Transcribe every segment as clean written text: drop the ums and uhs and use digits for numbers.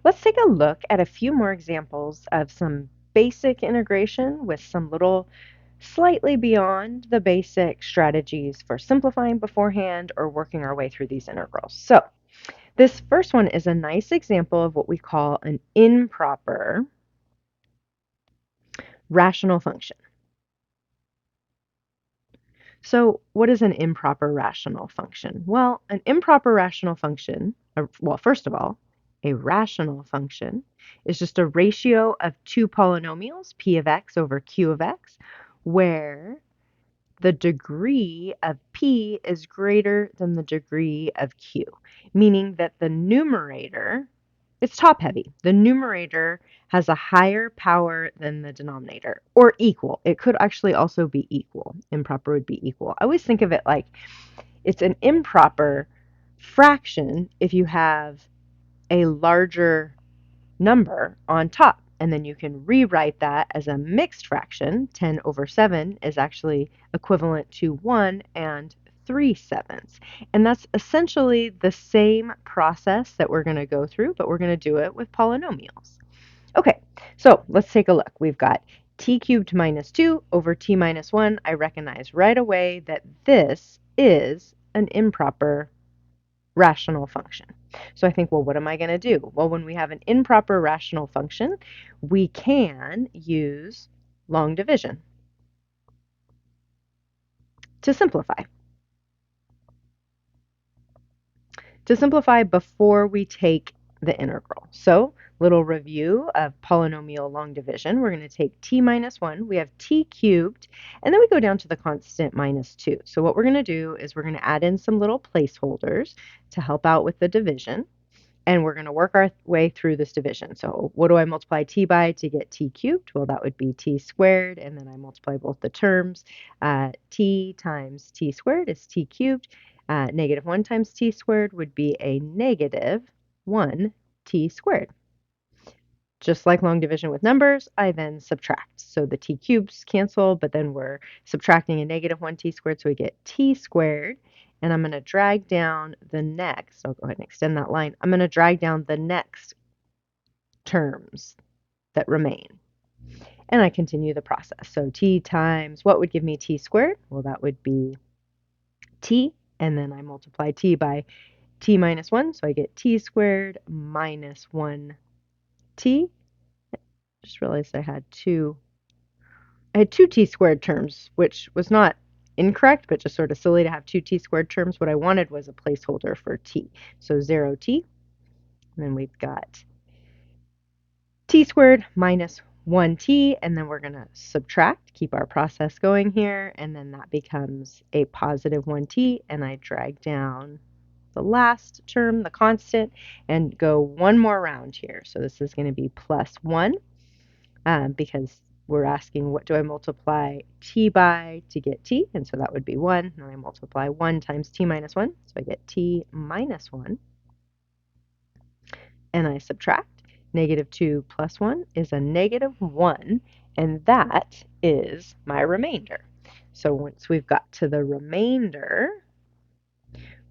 Let's take a look at a few more examples of some basic integration with some little slightly beyond the basic strategies for simplifying beforehand or working our way through these integrals. So this first one is a nice example of what we call an improper rational function. So what is an improper rational function? Well, an improper rational function, well, first of all, a rational function is just a ratio of two polynomials, p of x over q of x, where the degree of p is greater than the degree of q, meaning that the numerator, it's top heavy. The numerator has a higher power than the denominator, or equal. It could actually also be equal. Improper would be equal. I always think of it like it's an improper fraction if you have a larger number on top. And then you can rewrite that as a mixed fraction. 10 over 7 is actually equivalent to 1 and 3/7. And that's essentially the same process that we're going to go through, but we're going to do it with polynomials. Okay, so let's take a look. We've got t cubed minus 2 over t minus 1. I recognize right away that this is an improper rational function. So I think, well, what am I going to do? Well, when we have an improper rational function, we can use long division to simplify. To simplify before we take the integral. So, little review of polynomial long division. We're going to take t minus 1. We have t cubed, and then we go down to the constant minus 2. So what we're going to do is we're going to add in some little placeholders to help out with the division. And we're going to work our way through this division. So what do I multiply t by to get t cubed? Well, that would be t squared, and then I multiply both the terms. T times t squared is t cubed. Negative 1 times t squared would be a negative 1t squared. Just like long division with numbers, I then subtract. So the t cubes cancel, but then we're subtracting a negative 1t squared, so we get t squared. And I'm going to drag down the next, I'll go ahead and extend that line. I'm going to drag down the next terms that remain. And I continue the process. So t times, what would give me t squared? Well, that would be t, and then I multiply t by t minus 1, so I get t squared minus 1t. Just realized I had two t squared terms, which was not incorrect, but just sort of silly to have two t squared terms. What I wanted was a placeholder for t. So 0t, and then we've got t squared minus 1t, and then we're going to subtract, keep our process going here, and then that becomes a positive 1t, and I drag down the last term, the constant, and go one more round here. So this is going to be plus 1, because we're asking what do I multiply t by to get t, and so that would be 1, and I multiply 1 times t minus 1, so I get t minus 1, and I subtract. Negative 2 plus 1 is a negative 1, and that is my remainder. So once we've got to the remainder,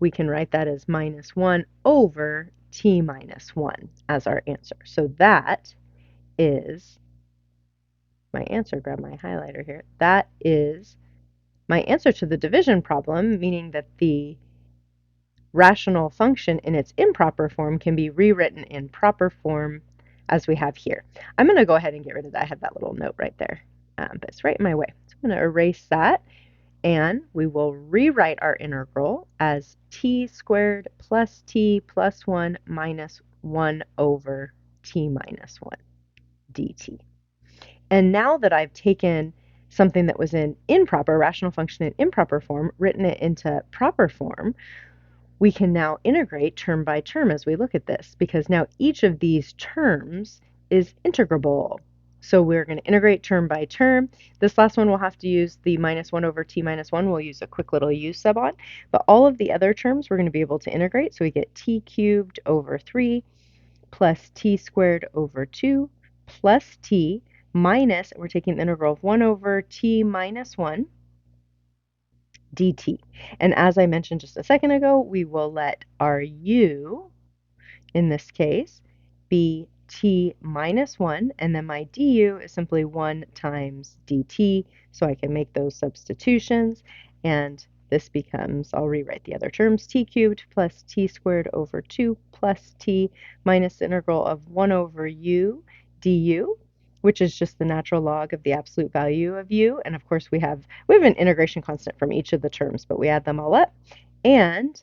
we can write that as minus 1 over t minus 1 as our answer. So that is my answer. Grab my highlighter here. That is my answer to the division problem, meaning that the rational function in its improper form can be rewritten in proper form as we have here. I'm going to go ahead and get rid of that. I had that little note right there, but it's right in my way. So I'm going to erase that, and we will rewrite our integral as t squared plus t plus 1 minus 1 over t minus 1 dt. And now that I've taken something that was in improper, rational function in improper form, written it into proper form, we can now integrate term by term as we look at this, because now each of these terms is integrable. So we're going to integrate term by term. This last one we'll have to use the minus 1 over t minus 1. We'll use a quick little u sub on. But all of the other terms we're going to be able to integrate. So we get t cubed over 3 plus t squared over 2 plus t minus, we're taking the integral of 1 over t minus 1 dt. And as I mentioned just a second ago, we will let our u, in this case, be t minus 1, and then my du is simply 1 times dt, so I can make those substitutions, and this becomes, I'll rewrite the other terms, t cubed plus t squared over 2 plus t minus the integral of 1 over u du, which is just the natural log of the absolute value of u. And of course we have an integration constant from each of the terms, but we add them all up. And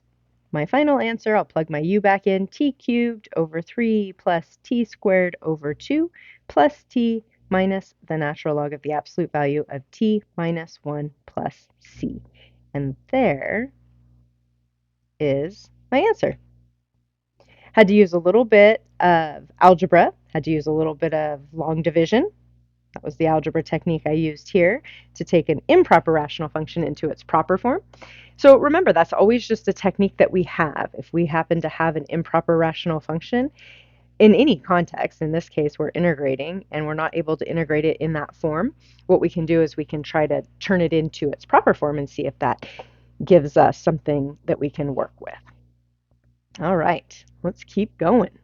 my final answer, I'll plug my u back in, t cubed over 3 plus t squared over 2 plus t minus the natural log of the absolute value of t minus 1 plus c. And there is my answer. Had to use a little bit of algebra, had to use a little bit of long division. That was the algebra technique I used here to take an improper rational function into its proper form. So remember, that's always just a technique that we have. If we happen to have an improper rational function in any context, in this case we're integrating and we're not able to integrate it in that form, what we can do is we can try to turn it into its proper form and see if that gives us something that we can work with. All right, let's keep going.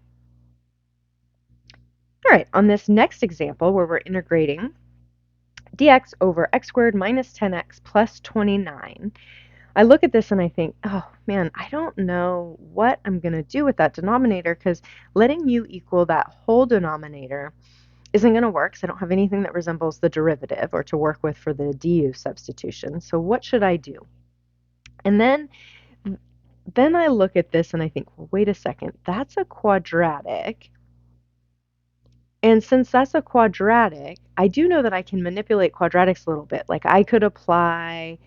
All right, on this next example where we're integrating dx over x squared minus 10x plus 29, I look at this and I think, oh man, I don't know what I'm going to do with that denominator, because letting u equal that whole denominator isn't going to work, because I don't have anything that resembles the derivative or to work with for the du substitution. So what should I do? And then I look at this and I think, well, wait a second, that's a quadratic. And since that's a quadratic, I do know that I can manipulate quadratics a little bit. Like I could apply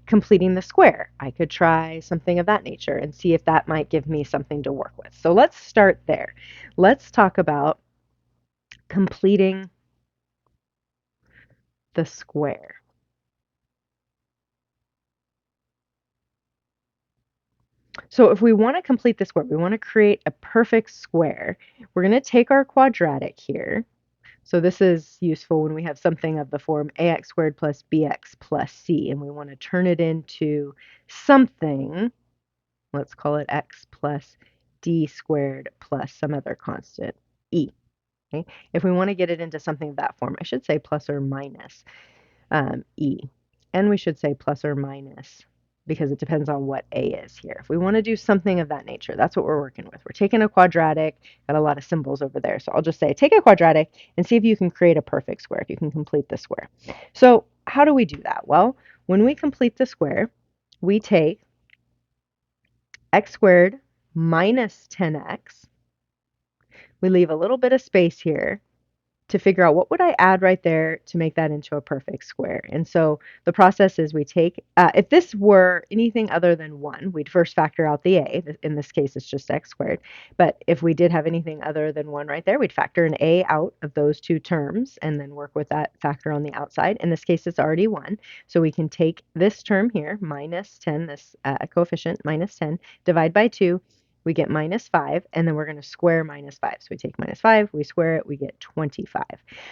completing the square. I could try something of that nature and see if that might give me something to work with. So let's start there. Let's talk about completing the square. So if we want to complete the square, we want to create a perfect square, we're going to take our quadratic here. So this is useful when we have something of the form ax squared plus bx plus c, and we want to turn it into something. Let's call it x plus d squared plus some other constant, e. Okay? If we want to get it into something of that form, I should say plus or minus e. And we should say plus or minus, because it depends on what a is here. If we want to do something of that nature, that's what we're working with. We're taking a quadratic, got a lot of symbols over there. So I'll just say take a quadratic and see if you can create a perfect square, if you can complete the square. So how do we do that? Well, when we complete the square, we take x squared minus 10x. We leave a little bit of space here to figure out what would I add right there to make that into a perfect square. And so the process is we take, if this were anything other than 1, we'd first factor out the a. In this case, it's just x squared. But if we did have anything other than 1 right there, we'd factor an a out of those two terms and then work with that factor on the outside. In this case, it's already 1. So we can take this term here, minus 10, this coefficient, minus 10, divide by 2. We get minus 5, and then we're going to square minus 5. So we take minus 5, we square it, we get 25.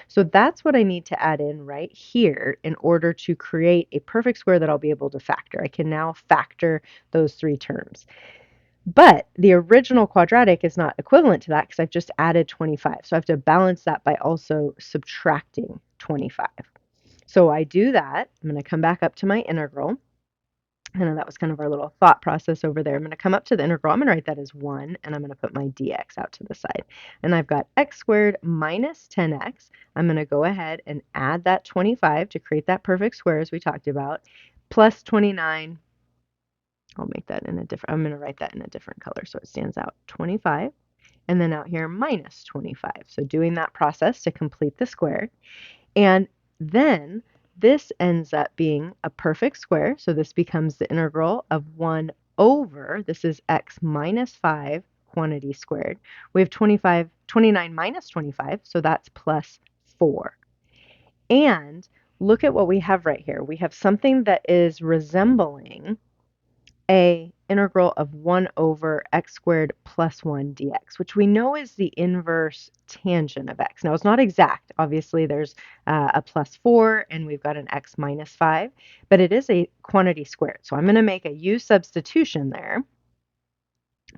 So that's what I need to add in right here in order to create a perfect square that I'll be able to factor. I can now factor those 3 terms. But the original quadratic is not equivalent to that because I've just added 25. So I have to balance that by also subtracting 25. So I do that. I'm going to come back up to my integral. I know that was kind of our little thought process over there. I'm going to come up to the integral. I'm going to write that as 1, and I'm going to put my dx out to the side. And I've got x squared minus 10x. I'm going to go ahead and add that 25 to create that perfect square as we talked about, plus 29. I'll make that in a different, I'm going to write that in a different color so it stands out, 25. And then out here, minus 25. So doing that process to complete the square. And then this ends up being a perfect square. So this becomes the integral of 1 over, this is x minus 5 quantity squared. We have 29 minus 25, so that's plus 4. And look at what we have right here. We have something that is resembling a integral of 1 over x squared plus 1 dx, which we know is the inverse tangent of x. Now, it's not exact. Obviously, there's a plus 4, and we've got an x minus 5, but it is a quantity squared. So I'm going to make a u substitution there.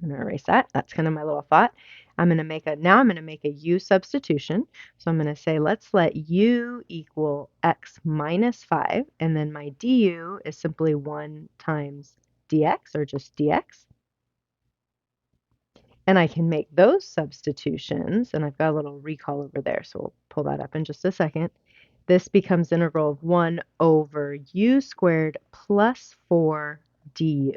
I'm going to erase that. That's kind of my little thought. Now I'm going to make a u substitution. So I'm going to say, let's let u equal x minus 5, and then my du is simply 1 times dx, or just dx. And I can make those substitutions, and I've got a little recall over there, so we'll pull that up in just a second. This becomes integral of 1 over u squared plus 4 du.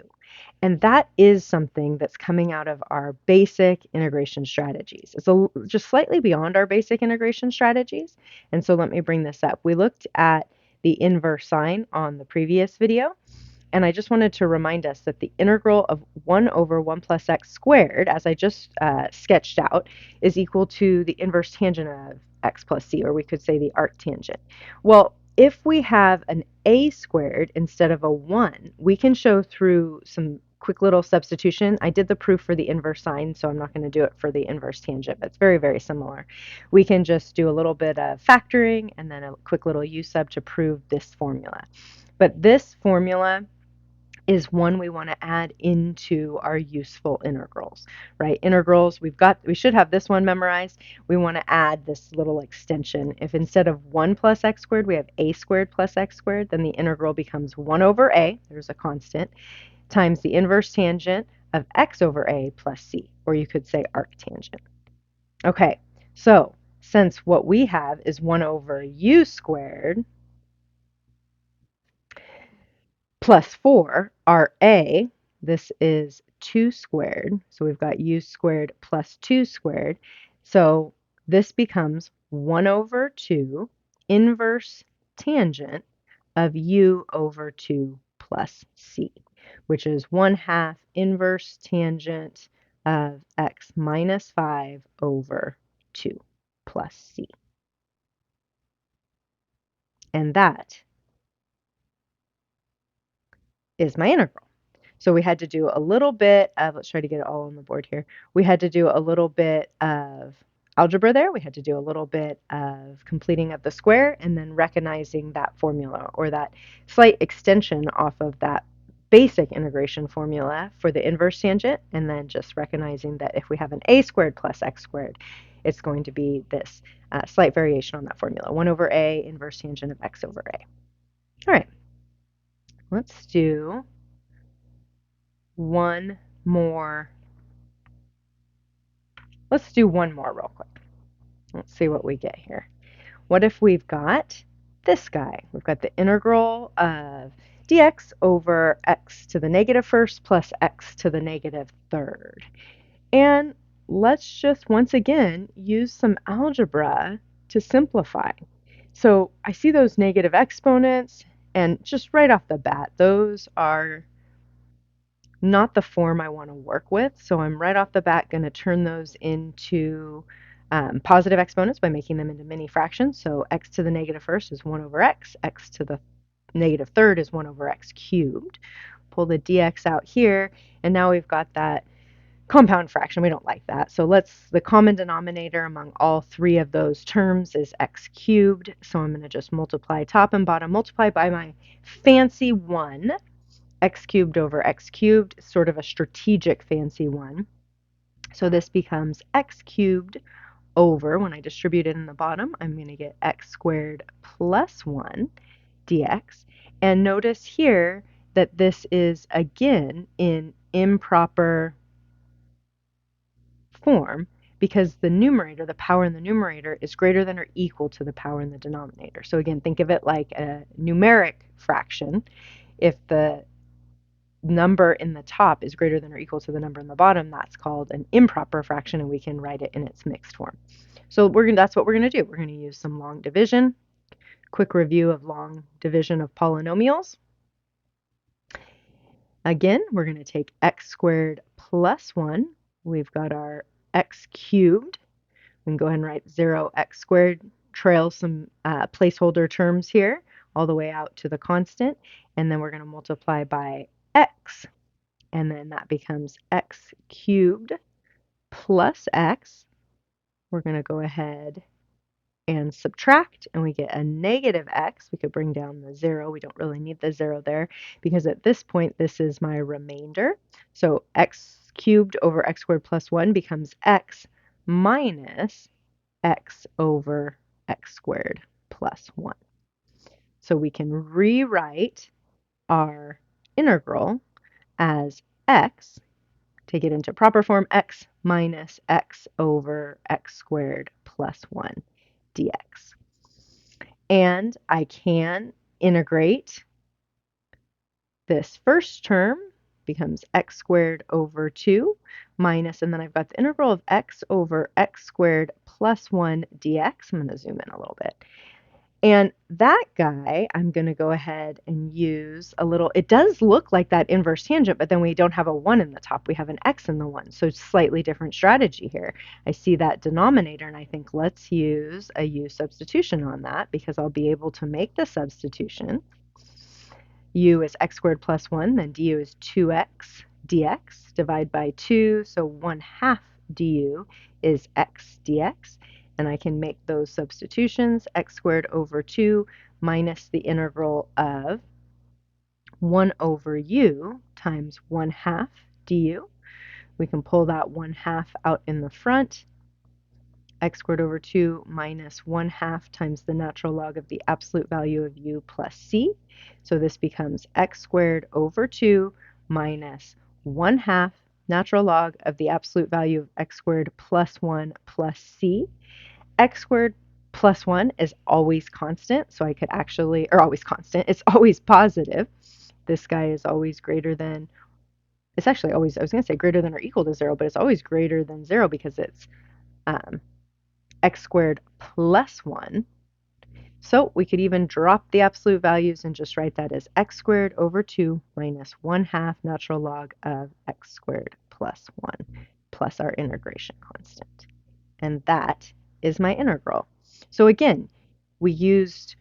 And that is something that's coming out of our basic integration strategies. It's just slightly beyond our basic integration strategies. And so let me bring this up. We looked at the inverse sign on the previous video. And I just wanted to remind us that the integral of 1 over 1 plus x squared, as I just sketched out, is equal to the inverse tangent of x plus c, or we could say the arctangent. Well, if we have an a squared instead of a 1, we can show through some quick little substitution. I did the proof for the inverse sign, so I'm not going to do it for the inverse tangent, but it's very, very similar. We can just do a little bit of factoring and then a quick little u sub to prove this formula. But this formula is one we want to add into our useful integrals, right? Integrals, we should have this one memorized. We want to add this little extension. If instead of 1 plus x squared, we have a squared plus x squared, then the integral becomes 1 over a, there's a constant, times the inverse tangent of x over a plus c, or you could say arctangent. Okay, so since what we have is 1 over u squared plus 4, our a, this is 2 squared. So we've got u squared plus 2 squared. So this becomes 1 over 2 inverse tangent of u over 2 plus c, which is 1/2 inverse tangent of x minus 5 over 2 plus c. And that is my integral. So we had to do a little bit of, let's try to get it all on the board here. We had to do a little bit of algebra there. We had to do a little bit of completing of the square and then recognizing that formula, or that slight extension off of that basic integration formula for the inverse tangent, and then just recognizing that if we have an a squared plus x squared, it's going to be this slight variation on that formula, 1 over a inverse tangent of x over a. All right, let's do one more. Let's do one more real quick. Let's see what we get here. What if we've got this guy? We've got the integral of dx over x to the negative first plus x to the negative third. And let's just once again use some algebra to simplify. So I see those negative exponents, and just right off the bat, those are not the form I want to work with. So I'm right off the bat going to turn those into positive exponents by making them into mini fractions. So x to the negative first is 1 over x. X to the negative third is 1 over x cubed. Pull the dx out here, and now we've got that compound fraction. We don't like that. So the common denominator among all three of those terms is x cubed. So I'm going to just multiply top and bottom, multiply by my fancy 1. X cubed over x cubed, sort of a strategic fancy one. So this becomes x cubed over, when I distribute it in the bottom, I'm going to get x squared plus 1 dx. And notice here that this is, again, in improper form, because the numerator, the power in the numerator, is greater than or equal to the power in the denominator. So again, think of it like a numeric fraction. If the number in the top is greater than or equal to the number in the bottom, that's called an improper fraction, and we can write it in its mixed form. So that's what we're going to do. We're going to use some long division. Quick review of long division of polynomials. Again, we're going to take x squared plus 1. We've got our x cubed. We can go ahead and write 0x squared, trail some placeholder terms here all the way out to the constant, and then we're going to multiply by x, and then that becomes x cubed plus x. We're going to go ahead and subtract, and we get a negative x. We could bring down the 0. We don't really need the 0 there, because at this point this is my remainder. So x cubed over x squared plus 1 becomes x minus x over x squared plus 1. So we can rewrite our integral as x, take it into proper form, x minus x over x squared plus 1 dx. And I can integrate this first term, becomes x squared over 2 minus, and then I've got the integral of x over x squared plus 1 dx. I'm going to zoom in a little bit. And that guy, I'm going to go ahead and use a little, it does look like that inverse tangent, but then we don't have a 1 in the top. We have an x in the 1. So slightly different strategy here. I see that denominator, and I think let's use a u substitution on that because I'll be able to make the substitution. U is x squared plus 1, then du is 2x dx. Divide by 2, so 1/2 du is x dx. And I can make those substitutions, x squared over 2 minus the integral of 1 over u times 1/2 du. We can pull that 1/2 out in the front. X squared over 2 minus 1/2 times the natural log of the absolute value of u plus c. So this becomes x squared over 2 minus 1/2 natural log of the absolute value of x squared plus 1 plus c. X squared plus 1 is always constant, so I could actually, or always constant, it's always positive. This guy is always greater than, it's actually always, I was going to say greater than or equal to 0, but it's always greater than 0 because it's x squared plus 1. So we could even drop the absolute values and just write that as x squared over 2 minus 1/2 natural log of x squared plus 1 plus our integration constant. And that is my integral. So again, we used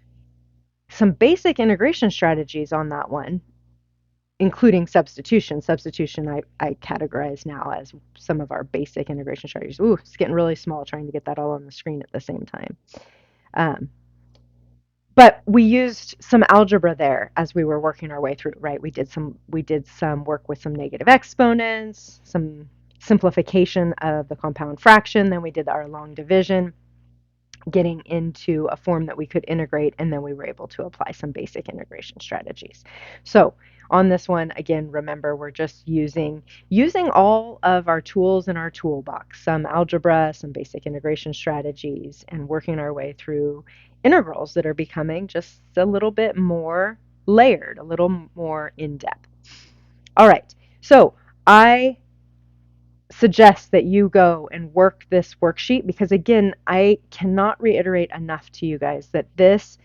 some basic integration strategies on that one, including substitution. Substitution I categorize now as some of our basic integration strategies. Ooh, it's getting really small trying to get that all on the screen at the same time. But we used some algebra there as we were working our way through, right? We did some work with some negative exponents, some simplification of the compound fraction, then we did our long division, getting into a form that we could integrate, and then we were able to apply some basic integration strategies. So on this one, again, remember we're just using all of our tools in our toolbox, some algebra, some basic integration strategies, and working our way through integrals that are becoming just a little bit more layered, a little more in-depth. All right, so I suggest that you go and work this worksheet because, again, I cannot reiterate enough to you guys that this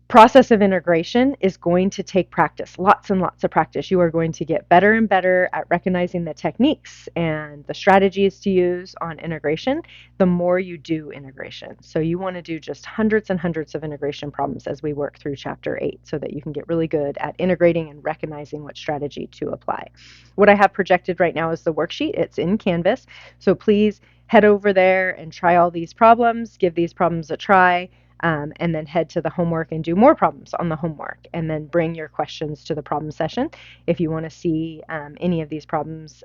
process of integration is going to take practice, lots and lots of practice. You are going to get better and better at recognizing the techniques and the strategies to use on integration the more you do integration. So you want to do just hundreds and hundreds of integration problems as we work through chapter 8 so that you can get really good at integrating and recognizing what strategy to apply. What I have projected right now is the worksheet. It's in Canvas, so please head over there and try all these problems, give these problems a try. And then head to the homework and do more problems on the homework, and then bring your questions to the problem session. If you want to see any of these problems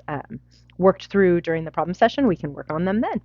worked through during the problem session, we can work on them then.